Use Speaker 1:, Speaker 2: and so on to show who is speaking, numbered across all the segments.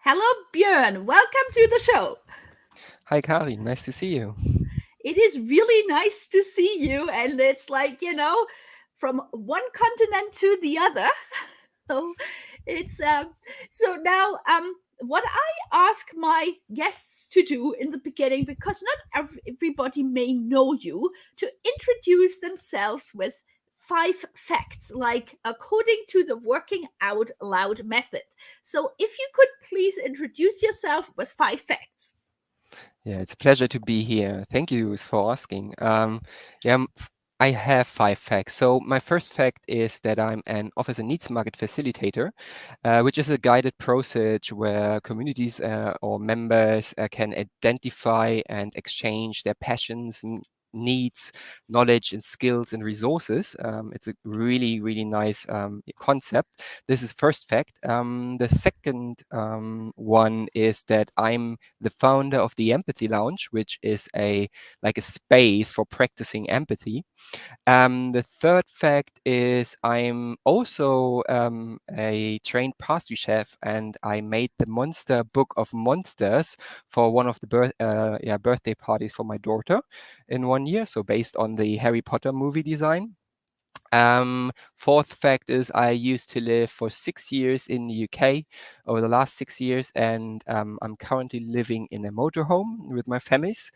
Speaker 1: Hello, Björn. Welcome to the show.
Speaker 2: Hi, Kari. Nice to see you.
Speaker 1: It is really nice to see you, and it's like, from one continent to the other. So it's so now what I ask my guests to do in the beginning, because not everybody may know you, to introduce themselves with 5 facts, like according to the working out loud method. So if you could please introduce yourself with 5 facts.
Speaker 2: Yeah, it's a pleasure to be here. Thank you for asking. Yeah, I have 5 facts. So my first fact is that I'm an office and needs market facilitator, which is a guided process where communities or members can identify and exchange their passions, needs, knowledge, and skills and resources. It's a really, really nice concept. This is first fact. The second one is that I'm the founder of the Empathy Lounge, which is a space for practicing empathy. The third fact is I'm also a trained pastry chef, and I made the Monster Book of Monsters for one of the birthday parties for my daughter in 1 year. So based on the Harry Potter movie design. Fourth fact is I used to live for 6 years in the UK over the last 6 years, and I'm currently living in a motorhome with my families.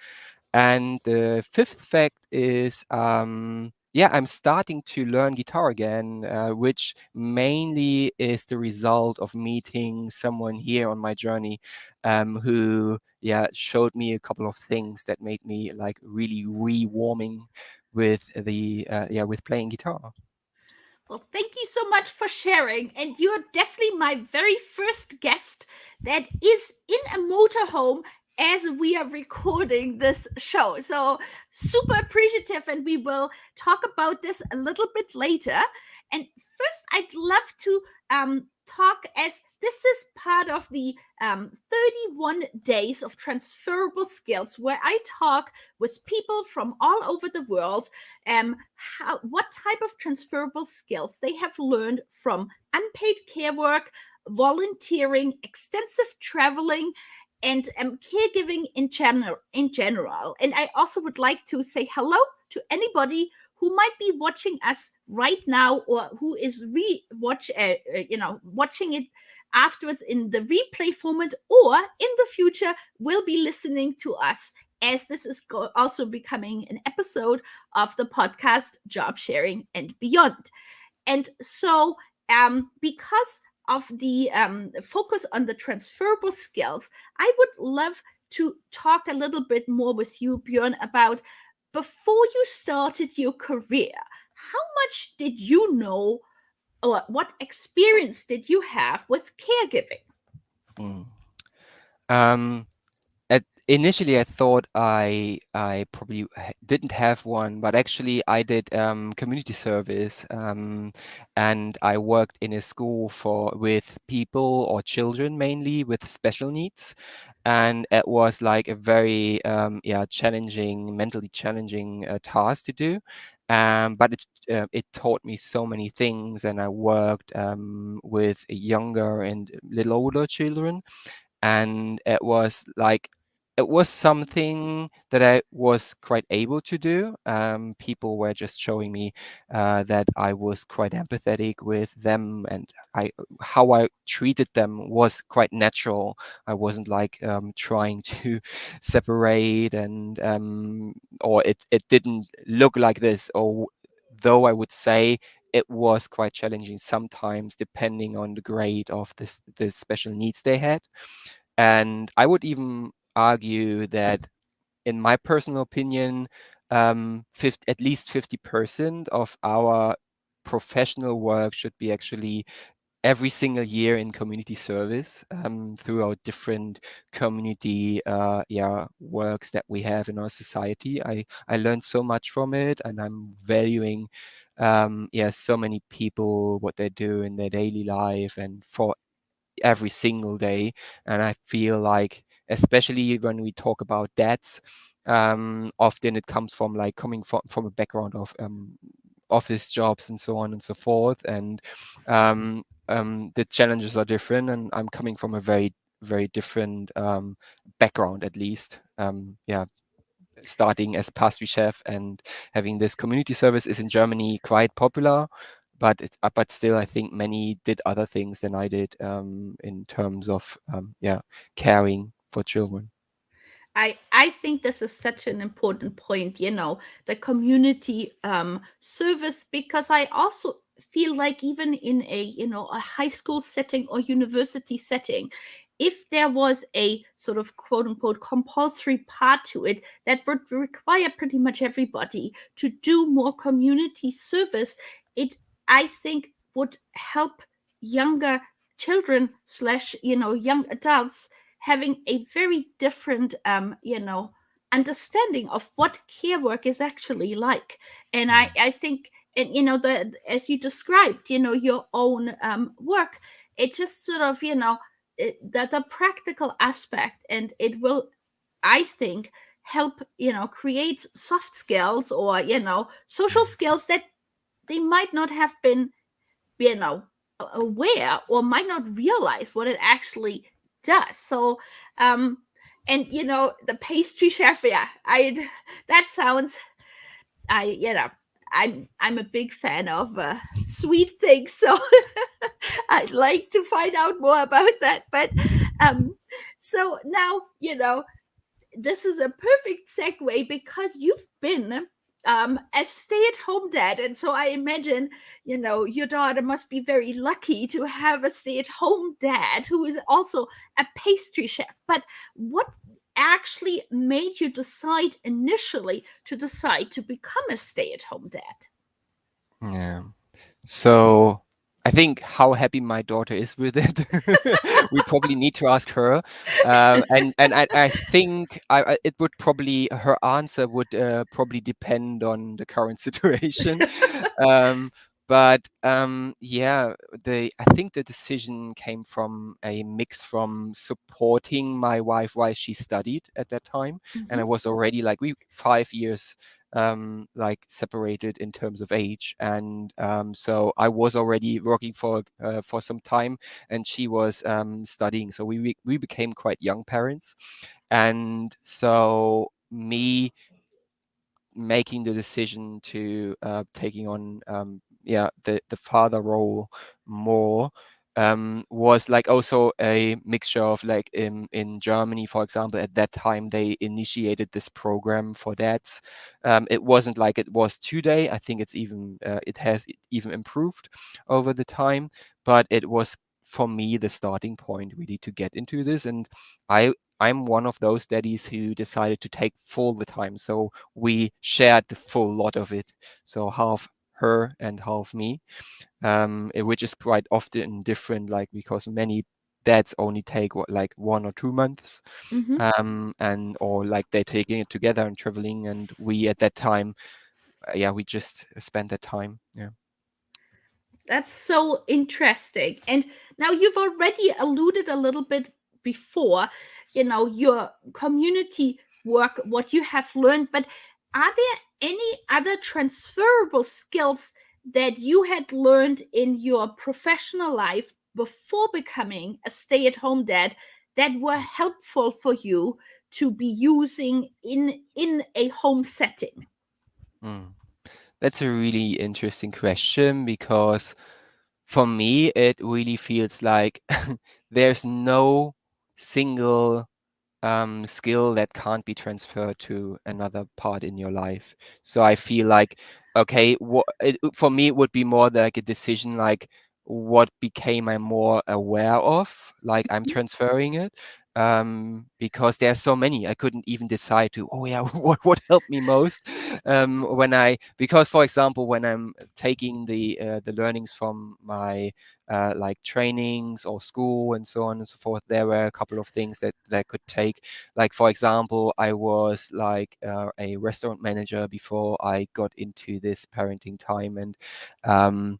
Speaker 2: And the fifth fact is, yeah, I'm starting to learn guitar again, which mainly is the result of meeting someone here on my journey, who, yeah, showed me a couple of things that made me like really re-warming with with playing guitar.
Speaker 1: Well, thank you so much for sharing. And you're definitely my very first guest that is in a motorhome as we are recording this show. So, super appreciative. And we will talk about this a little bit later. And first, I'd love to talk, as this is part of the 31 days of transferable skills, where I talk with people from all over the world, what type of transferable skills they have learned from unpaid care work, volunteering, extensive traveling, and caregiving in general. And I also would like to say hello to anybody who might be watching us right now, or who is watching it afterwards in the replay format, or in the future will be listening to us, as this is also becoming an episode of the podcast Job Sharing and Beyond. And so, because of the focus on the transferable skills, I would love to talk a little bit more with you, Björn, about before you started your career. How much did you know, or what experience did you have with caregiving?
Speaker 2: Mm. Um, Initially, I thought I probably didn't have one, but actually I did community service, and I worked in a school with people or children mainly with special needs, and it was like a very challenging, mentally challenging task to do. But it taught me so many things, and I worked with younger and little older children, and it was something that I was quite able to do. People were just showing me that I was quite empathetic with them, and how I treated them was quite natural. I wasn't like trying to separate, and or it didn't look like this. Or though I would say it was quite challenging sometimes, depending on the grade of the special needs they had. And I would even argue that, in my personal opinion, at least 50% of our professional work should be actually every single year in community service, throughout different community works that we have in our society. I learned so much from it, and I'm valuing so many people, what they do in their daily life and for every single day. And I feel like, especially when we talk about dads, often it comes from like coming from a background of office jobs and so on and so forth. And the challenges are different. And I'm coming from a very very different background, at least. Yeah, starting as pastry chef and having this community service is in Germany quite popular, but but still, I think many did other things than I did in terms of yeah, caring for children.
Speaker 1: I think this is such an important point, the community service, because I also feel like even in a high school setting or university setting, if there was a sort of quote unquote compulsory part to it that would require pretty much everybody to do more community service, it, I think, would help younger children slash young adults having a very different understanding of what care work is actually like. And
Speaker 2: Mm.
Speaker 1: I think, and the as you described, your own work, it just sort of that the practical aspect, and it will, I think, help create soft skills or social skills that they might not have been you know aware or might not realize what it actually does. So and the pastry chef, yeah, I that sounds, I I'm a big fan of sweet things, so I'd like to find out more about that. But um so now this is a perfect segue, because you've been a stay-at-home dad, and so I imagine your daughter must be very lucky to have a stay-at-home dad who is also a pastry chef. But what actually made you decide initially to decide to become a stay-at-home dad?
Speaker 2: Yeah. So I think how happy my daughter is with it, we probably need to ask her. And I think it would probably, her answer would probably depend on the current situation. Um, but yeah, I think the decision came from a mix from supporting my wife while she studied at that time, and I
Speaker 1: Mm-hmm.
Speaker 2: was already like 5 years like separated in terms of age, and so I was already working for some time, and she was studying, so we became quite young parents, and so me making the decision to taking on yeah, the father role more was like also a mixture of like in Germany, for example, at that time they initiated this program for dads. It wasn't like it was today. I think it's even it has even improved over the time, but it was for me the starting point really to get into this. And I'm one of those daddies who decided to take full the time. So we shared the full lot of it. So half her and half me, which is quite often different, like because many dads only take what, like 1 or 2 months,
Speaker 1: Mm-hmm.
Speaker 2: and or like they're taking it together and traveling. And we at that time, yeah, we just spent that time. Yeah.
Speaker 1: That's so interesting. And now you've already alluded a little bit before, your community work, what you have learned, but are there any other transferable skills that you had learned in your professional life before becoming a stay-at-home dad that were helpful for you to be using in a home setting?
Speaker 2: Mm. That's a really interesting question, because for me, it really feels like there's no single skill that can't be transferred to another part in your life. So I feel like, okay, for me, it would be more like a decision, like what became I more aware of, like I'm transferring it. Because there's so many, I couldn't even decide to, oh yeah, what helped me most. Because for example, when I'm taking the learnings from my like trainings or school and so on and so forth, there were a couple of things that I could take. Like for example, I was like a restaurant manager before I got into this parenting time, and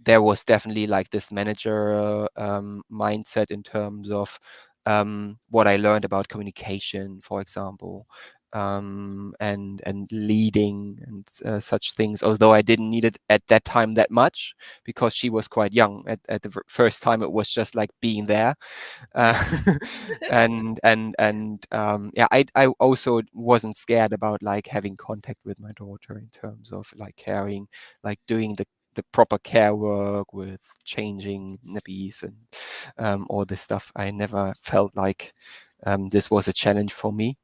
Speaker 2: there was definitely like this manager mindset in terms of what I learned about communication, for example. and leading and such things. Although I didn't need it at that time that much because she was quite young. At the first time, it was just like being there, uh, and yeah, I also wasn't scared about like having contact with my daughter in terms of like caring, like doing the proper care work with changing nappies and all this stuff. I never felt like this was a challenge for me.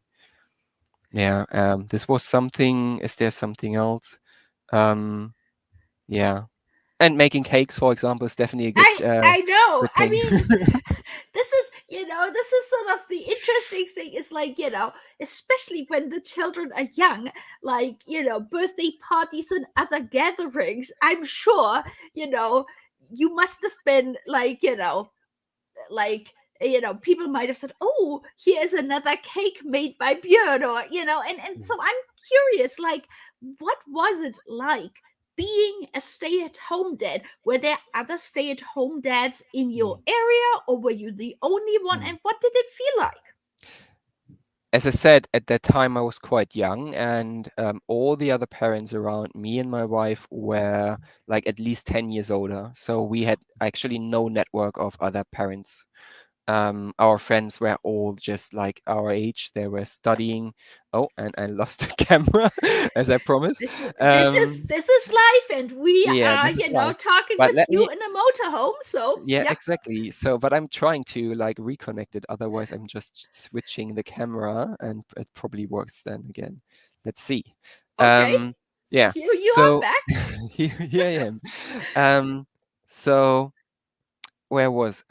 Speaker 2: Yeah, this was something. Is there something else? Yeah, and making cakes, for example, is definitely a
Speaker 1: I know.
Speaker 2: good
Speaker 1: I
Speaker 2: thing.
Speaker 1: mean, this is sort of the interesting thing is like, especially when the children are young, like, birthday parties and other gatherings, I'm sure, you know, you must have been like, like people might have said, oh, here's another cake made by Björn, or and so I'm curious, like, what was it like being a stay-at-home dad? Were there other stay-at-home dads in your
Speaker 2: Mm,
Speaker 1: area, or were you the only one,
Speaker 2: mm.
Speaker 1: and what did it feel like?
Speaker 2: As I said, at that time I was quite young, and all the other parents around me and my wife were like at least 10 years older. So we had actually no network of other parents. Our friends were all just like our age. They were studying. Oh, and I lost the camera, as I promised.
Speaker 1: This is life, and we
Speaker 2: Yeah,
Speaker 1: are
Speaker 2: this is life.
Speaker 1: talking
Speaker 2: But
Speaker 1: with
Speaker 2: let
Speaker 1: you
Speaker 2: me,
Speaker 1: in a motorhome, so
Speaker 2: yeah,
Speaker 1: yeah.
Speaker 2: exactly. So, but I'm trying to like reconnect it. Otherwise, I'm just switching the camera and it probably works then again. Let's see.
Speaker 1: Okay,
Speaker 2: Um, yeah.
Speaker 1: you are
Speaker 2: So
Speaker 1: back.
Speaker 2: here I am. So where was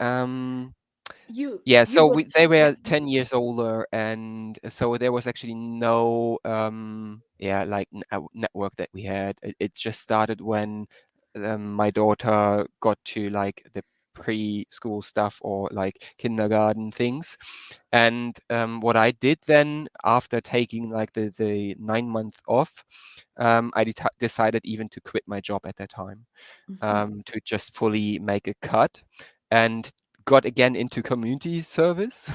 Speaker 2: yeah,
Speaker 1: You
Speaker 2: so
Speaker 1: were
Speaker 2: they were
Speaker 1: 10.
Speaker 2: 10 years older, and so there was actually no yeah, like network that we had. It just started when my daughter got to like the preschool stuff or like kindergarten things. And what I did then after taking like the 9 month off, I decided even to quit my job at that time,
Speaker 1: Mhm.
Speaker 2: to just fully make a cut, and got again into community service.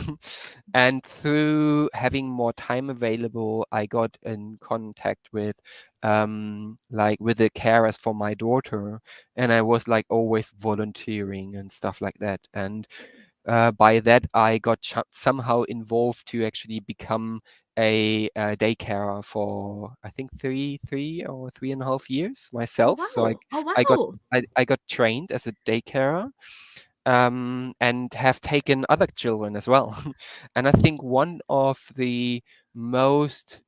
Speaker 2: And through having more time available, I got in contact with like with the carers for my daughter, and I was like always volunteering and stuff like that. And by that, I got somehow involved to actually become a day carer for I think three or 3.5 years
Speaker 1: Oh
Speaker 2: myself. So
Speaker 1: wow! Oh
Speaker 2: I got
Speaker 1: wow!
Speaker 2: I got trained as a day carer, and have taken other children as well. And I think one of the most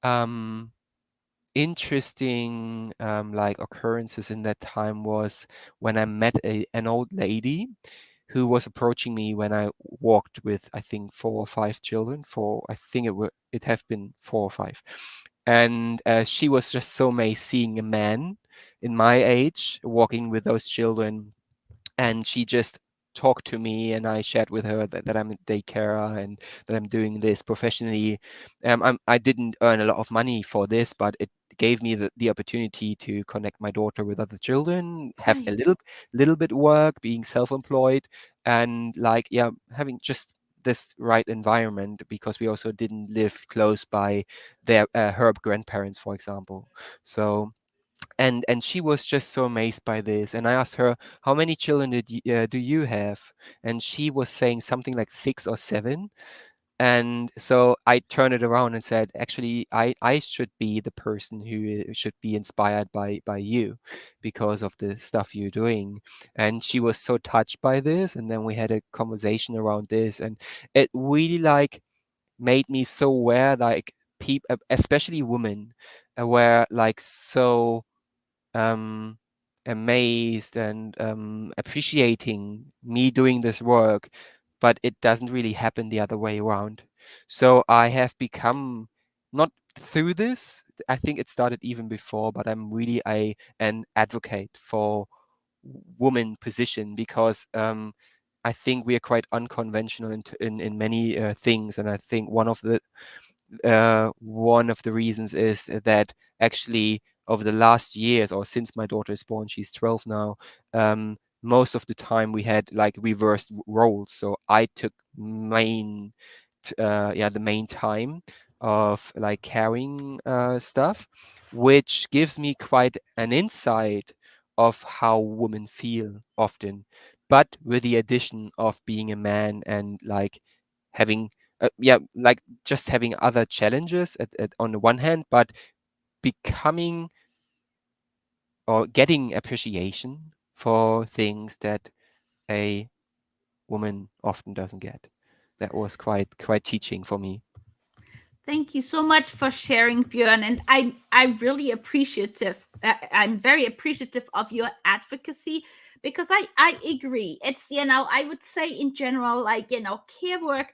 Speaker 2: um, interesting like occurrences in that time was when I met an old lady who was approaching me when I walked with I think 4 or 5 children. For I think it have been 4 or 5, and she was just so amazed seeing a man in my age walking with those children, and she just talked to me, and I shared with her that I'm a daycarer and that I'm doing this professionally. I didn't earn a lot of money for this, but it gave me the opportunity to connect my daughter with other children, have a
Speaker 1: Right.
Speaker 2: little bit work, being self-employed, and like yeah, having just this right environment, because we also didn't live close by their her grandparents, for example. So and she was just so amazed by this, and I asked her, how many children do you have? And she was saying something like 6 or 7. And so I turned it around and said, actually, I should be the person who should be inspired by you because of the stuff you're doing. And she was so touched by this, and then we had a conversation around this, and it really like made me so aware, like people, especially women, were like so um, amazed and appreciating me doing this work, but it doesn't really happen the other way around. So I have become, not through this, I think it started even before, but I'm really an advocate for woman position, because I think we are quite unconventional in many things, and I think one of the reasons is that actually over the last years, or since my daughter is born, she's 12 now, most of the time we had like reversed roles. So I took the main time, of like carrying stuff, which gives me quite an insight of how women feel often, but with the addition of being a man and like having like just having other challenges on the one hand, but becoming or getting appreciation for things that a woman often doesn't get. That was quite teaching for me.
Speaker 1: Thank you so much for sharing, Björn. And I'm really appreciative. I'm very appreciative of your advocacy because I agree. It's, I would say in general, like, care work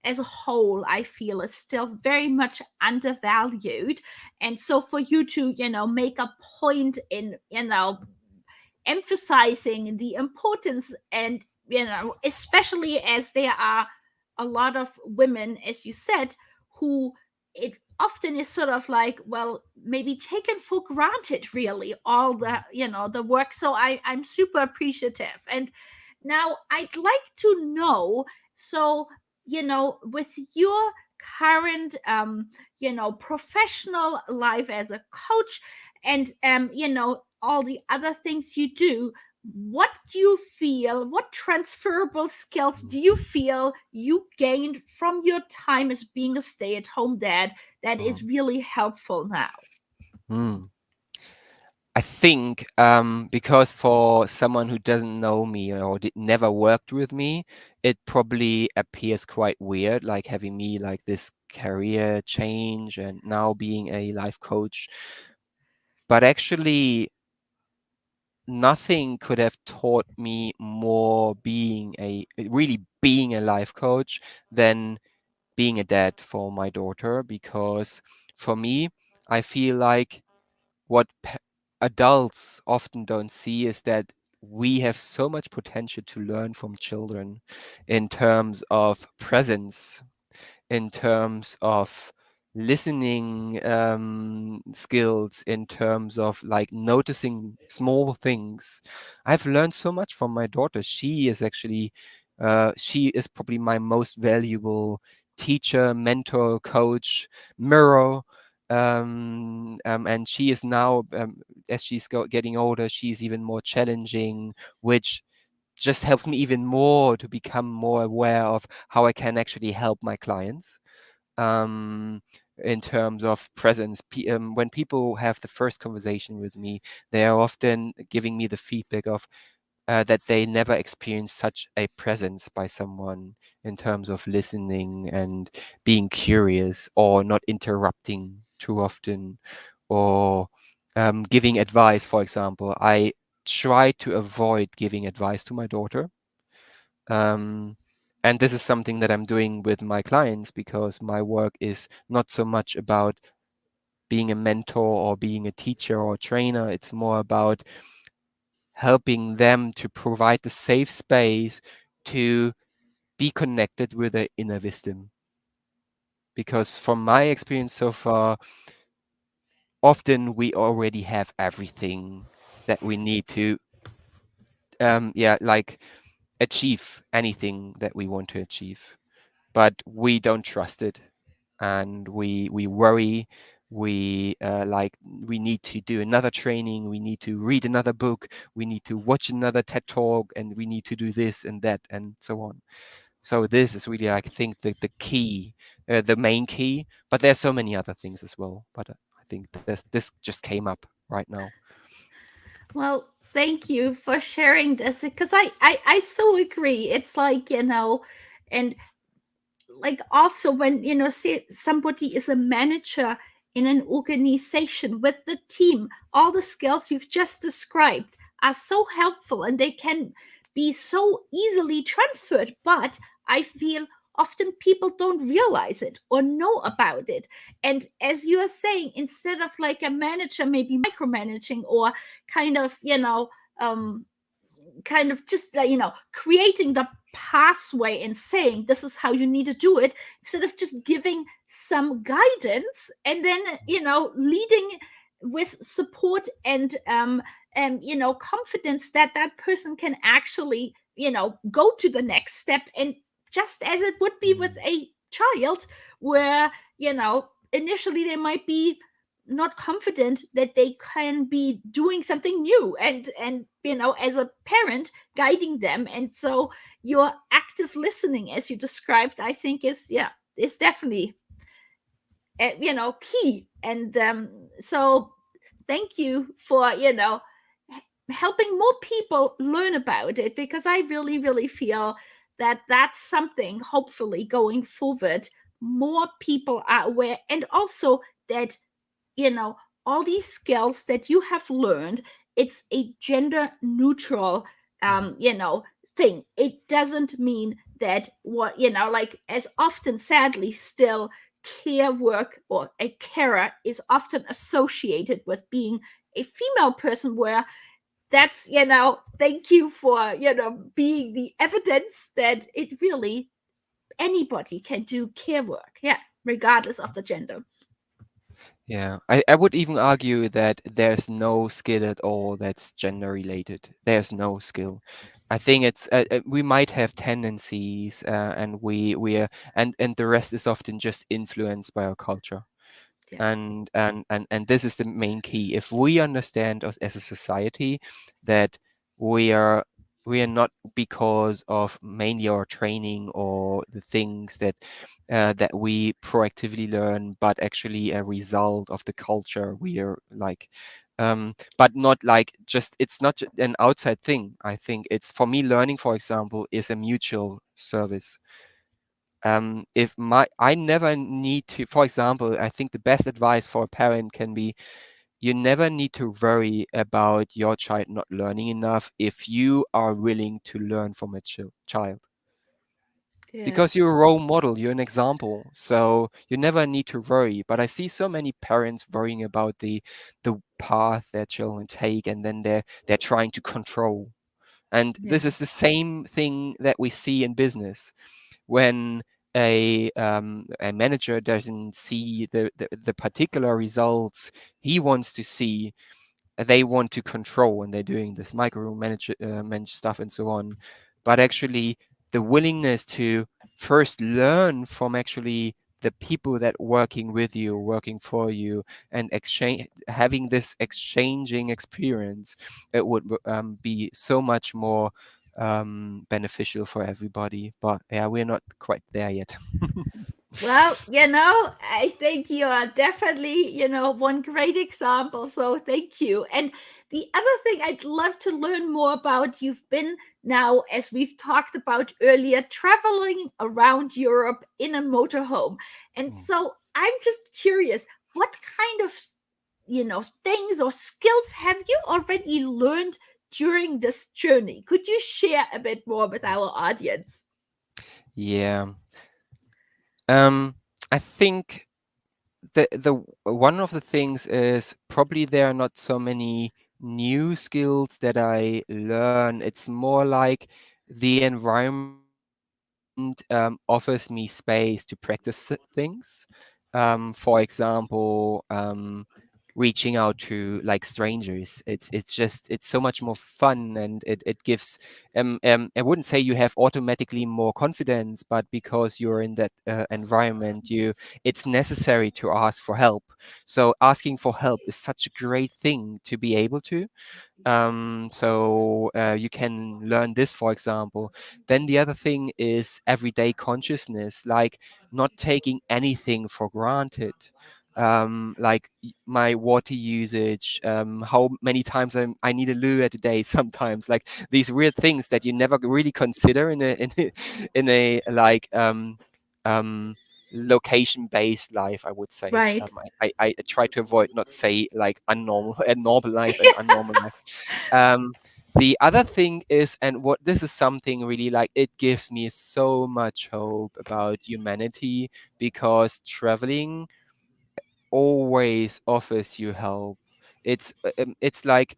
Speaker 1: as a whole, I feel is still very much undervalued. And so for you to, make a point in, emphasizing the importance, and especially as there are a lot of women, as you said, who it often is sort of like, well, maybe taken for granted, really, all the, the work. So I'm super appreciative. And now I'd like to know, so, with your current professional life as a coach, and all the other things you do, what do you feel, what transferable skills do you feel you gained from your time as being a stay-at-home dad that is really helpful now?
Speaker 2: Mm. I think because for someone who doesn't know me or never worked with me, it probably appears quite weird, like having me like this career change and now being a life coach. But actually, nothing could have taught me more really being a life coach than being a dad for my daughter, because for me, I feel like what adults often don't see is that we have so much potential to learn from children in terms of presence, in terms of listening skills, in terms of like noticing small things. I've learned so much from my daughter. She is probably my most valuable teacher, mentor, coach, mirror. And she is now, as she's getting older, she's even more challenging, which just helps me even more to become more aware of how I can actually help my clients um, in terms of presence. When people have the first conversation with me, they are often giving me the feedback of that they never experienced such a presence by someone in terms of listening and being curious or not interrupting too often or giving advice, for example. I try to avoid giving advice to my daughter. And this is something that I'm doing with my clients because my work is not so much about being a mentor or being a teacher or a trainer. It's more about helping them to provide the safe space to be connected with their inner wisdom. Because from my experience so far, often we already have everything that we need to, like achieve anything that we want to achieve, but we don't trust it, and we worry. We need to do another training, we need to read another book, we need to watch another TED talk, and we need to do this and that and so on. So this is really, I think, the key, the main key, but there's so many other things as well, but I think this just came up right now.
Speaker 1: Well, thank you for sharing this, because I so agree. It's like, and like also when, say somebody is a manager in an organization with the team, all the skills you've just described are so helpful, and they can be so easily transferred, but I feel often people don't realize it or know about it. And as you are saying, instead of like a manager maybe micromanaging or kind of, kind of just creating the pathway and saying this is how you need to do it, instead of just giving some guidance, and then leading with support and confidence that that person can actually go to the next step. And just as it would be with a child, where initially they might be not confident that they can be doing something new, and as a parent guiding them. And so your active listening, as you described, I think is definitely key. And so thank you for helping more people learn about it, because I really really feel that that's something, hopefully going forward, more people are aware. And also that you know all these skills that you have learned, it's a gender neutral
Speaker 2: Mhm.
Speaker 1: thing. It doesn't mean that, what like, as often sadly still, care work or a carer is often associated with being a female person, where that's thank you for being the evidence that it really, anybody can do care work, yeah, regardless of the gender.
Speaker 2: Yeah, I would even argue that there's no skill at all that's gender related. There's no skill. I think it's we might have tendencies, and we are, and the rest is often just influenced by our culture.
Speaker 1: Yeah.
Speaker 2: And this is the main key. If we understand us as a society that we are we are not because of mainly our training or the things that we proactively learn, but actually a result of the culture we are like, but not like just it's not an outside thing. I think it's, for me, learning, for example, is a mutual service. If my I never need to, for example, I think the best advice for a parent can be, you never need to worry about your child not learning enough if you are willing to learn from a child,
Speaker 1: Yeah.
Speaker 2: because you're a role model, you're an example, so you never need to worry. But I see so many parents worrying about the path their children take, and then they're trying to control. And this
Speaker 1: Yeah.
Speaker 2: is the same thing that we see in business when a manager doesn't see the particular results he wants to see. They want to control, and they're doing this manage stuff and so on. But actually, the willingness to first learn from actually the people that working with you, working for you, and exchange having this exchanging experience, it would be so much more beneficial for everybody. But yeah, we're not quite there yet.
Speaker 1: Well, I think you are definitely, one great example. So thank you. And the other thing I'd love to learn more about, you've been now, as we've talked about earlier, traveling around Europe in a motorhome. And
Speaker 2: Mm.
Speaker 1: so I'm just curious, what kind of, things or skills have you already learned during this journey? Could you share a bit more with our audience?
Speaker 2: Yeah. Um, I think the one of the things is probably there are not so many new skills that I learn. It's more like the environment offers me space to practice things. For example, reaching out to like strangers. It's so much more fun, and it gives. I wouldn't say you have automatically more confidence, but because you're in that environment, it's necessary to ask for help. So asking for help is such a great thing to be able to. So you can learn this, for example. Then the other thing is everyday consciousness, like not taking anything for granted. Like my water usage, how many times I need a loo a day sometimes, like these weird things that you never really consider in a like um location-based life, I would say.
Speaker 1: Right.
Speaker 2: I try to avoid not say like unnormal and normal life and unnormal life. The other thing is, and what this is something really like, it gives me so much hope about humanity, because traveling always offers you help. It's like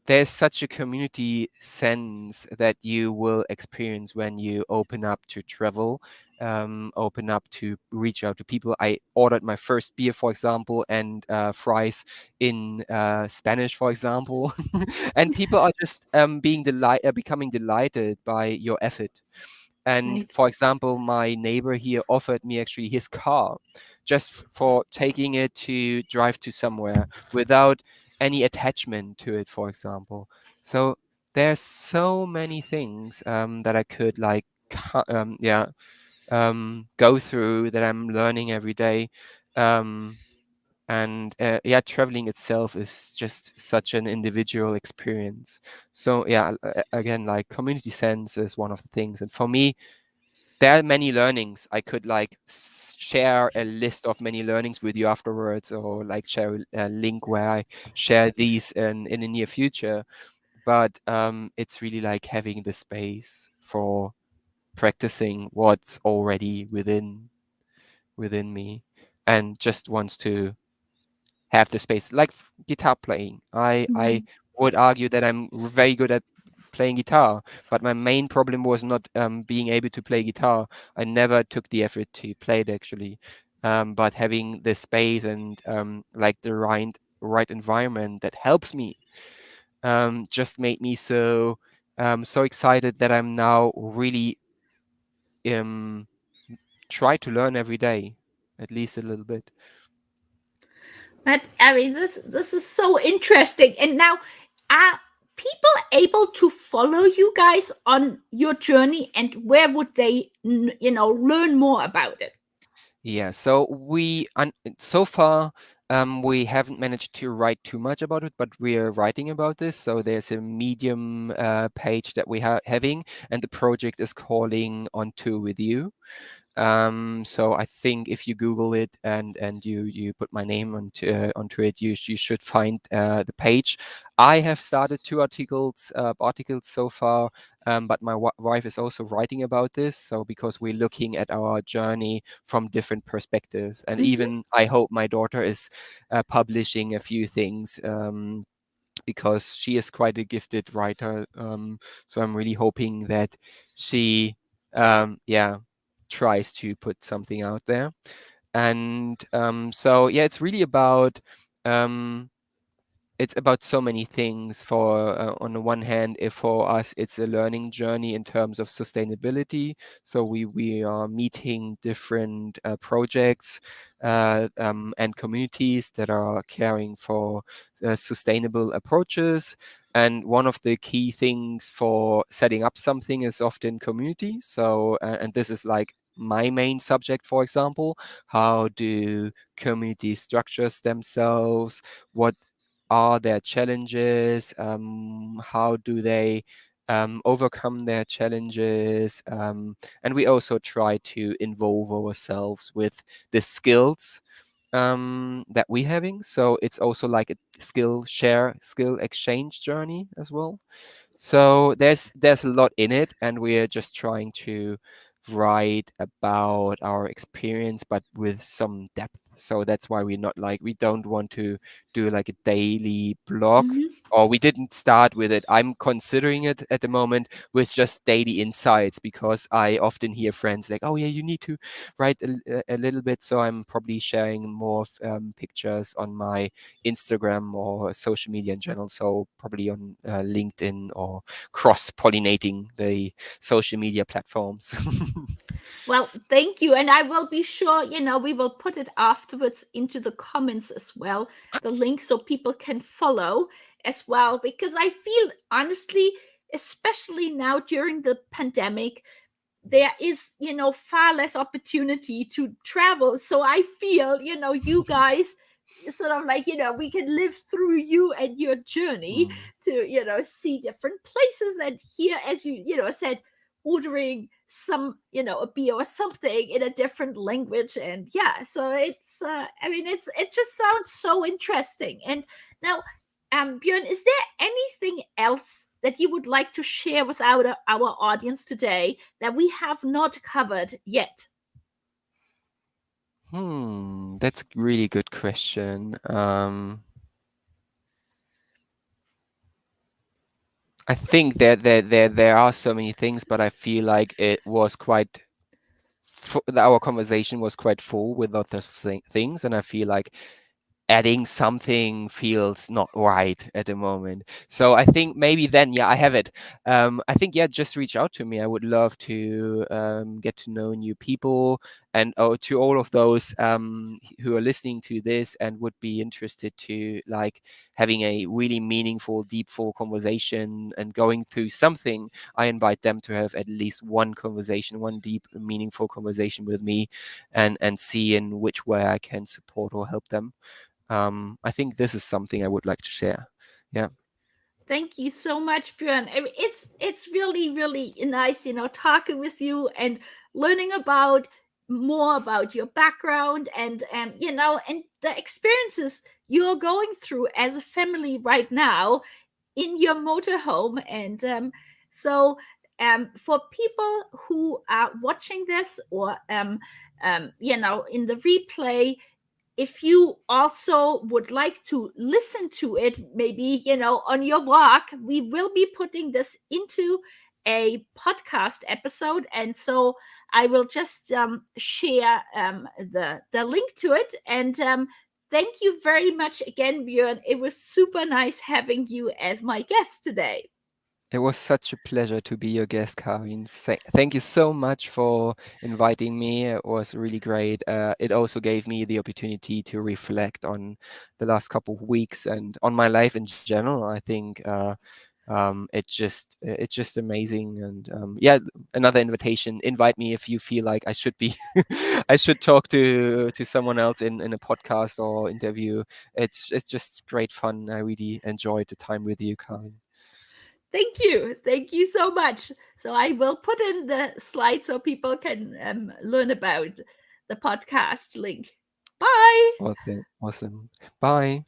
Speaker 2: there's such a community sense that you will experience when you open up to travel, open up to reach out to people. I ordered my first beer, for example, and fries in Spanish, for example, and people are just becoming delighted by your effort. And
Speaker 1: Right.
Speaker 2: for example, my neighbor here offered me actually his car just for taking it to drive to somewhere without any attachment to it, for example. So there's so many things that I could like, go through, that I'm learning every day. And yeah, traveling itself is just such an individual experience. So yeah, again, like community sense is one of the things. And for me, there are many learnings. I could like share a list of many learnings with you afterwards, or like share a link where I share these in the near future. But it's really like having the space for practicing what's already within me, and just wants to have the space, like guitar playing. I
Speaker 1: Mhm.
Speaker 2: would argue that I'm very good at playing guitar, but my main problem was not being able to play guitar. I never took the effort to play it actually, but having the space and like the right environment that helps me just made me so excited that I'm now really um try to learn every day, at least a little bit.
Speaker 1: But I mean, this is so interesting. And now, are people able to follow you guys on your journey, and where would they, learn more about it?
Speaker 2: Yeah, so so far we haven't managed to write too much about it, but we're writing about this. So there's a Medium page that we are having, and the project is calling On Tour with You. So I think if you Google it and you put my name onto it, you should find the page. I have started 2 articles so far, but my wife is also writing about this. So because we're looking at our journey from different perspectives, and
Speaker 1: Hmm.
Speaker 2: even I hope my daughter is publishing a few things. Because she is quite a gifted writer, so I'm really hoping that she, yeah, tries to put something out there. And so yeah, um, it's about so many things. For on the one hand, if for us it's a learning journey in terms of sustainability, so we are meeting different projects and communities that are caring for sustainable approaches. And one of the key things for setting up something is often community. So and this is like my main subject, for example. How do communities structures themselves? What are their challenges? How do they overcome their challenges? And we also try to involve ourselves with the skills that we're having. So it's also like a skill exchange journey as well. So there's a lot in it, and we're just trying to write about our experience, but with some depth. So that's why we don't want to do like a daily blog,
Speaker 1: Hmm.
Speaker 2: or we didn't start with it. I'm considering it at the moment with just daily insights, because I often hear friends like, "Oh yeah, you need to write a little bit." So I'm probably sharing more pictures on my Instagram or social media in general. So probably on LinkedIn, or cross-pollinating the social media platforms.
Speaker 1: Well, thank you. And I will be sure, we will put it afterwards into the comments as well, the link so people can follow as well. Because I feel honestly, especially now during the pandemic, there is, far less opportunity to travel. So I feel, you guys sort of like, we can live through you and your journey
Speaker 2: Mm,
Speaker 1: to, see different places, and here, as you, said, ordering some, a beer or something in a different language. And yeah, so it's I mean, it just sounds so interesting. And now, Björn, is there anything else that you would like to share with our audience today that we have not covered yet?
Speaker 2: that's a really good question. I think that there are so many things, but I feel like it was quite our conversation was quite full with lots of things, and I feel like adding something feels not right at the moment. So I think maybe then, yeah, I have it. I think, yeah, just reach out to me. I would love to get to know new people, and to all of those who are listening to this and would be interested to like having a really meaningful, deep, full conversation and going through something. I invite them to have at least one conversation, one deep, meaningful conversation with me, and see in which way I can support or help them. I think this is something I would like to share. Yeah.
Speaker 1: Thank you so much, Björn. I mean, it's really really nice, talking with you and learning about more about your background and and the experiences you're going through as a family right now in your motorhome. And so for people who are watching this or in the replay, if you also would like to listen to it, maybe, on your walk, we will be putting this into a podcast episode. And so I will just share the link to it. And thank you very much again, Björn. It was super nice having you as my guest today.
Speaker 2: It was such a pleasure to be your guest, Karin. Thank you so much for inviting me. It was really great. It also gave me the opportunity to reflect on the last couple of weeks and on my life in general. I think it's just amazing. And yeah, another invitation. Invite me if you feel like I should be I should talk to someone else in a podcast or interview. It's just great fun. I really enjoyed the time with you, Karin.
Speaker 1: Thank you. Thank you so much. So I will put in the slide so people can learn about the podcast link. Bye.
Speaker 2: Okay, awesome. Bye.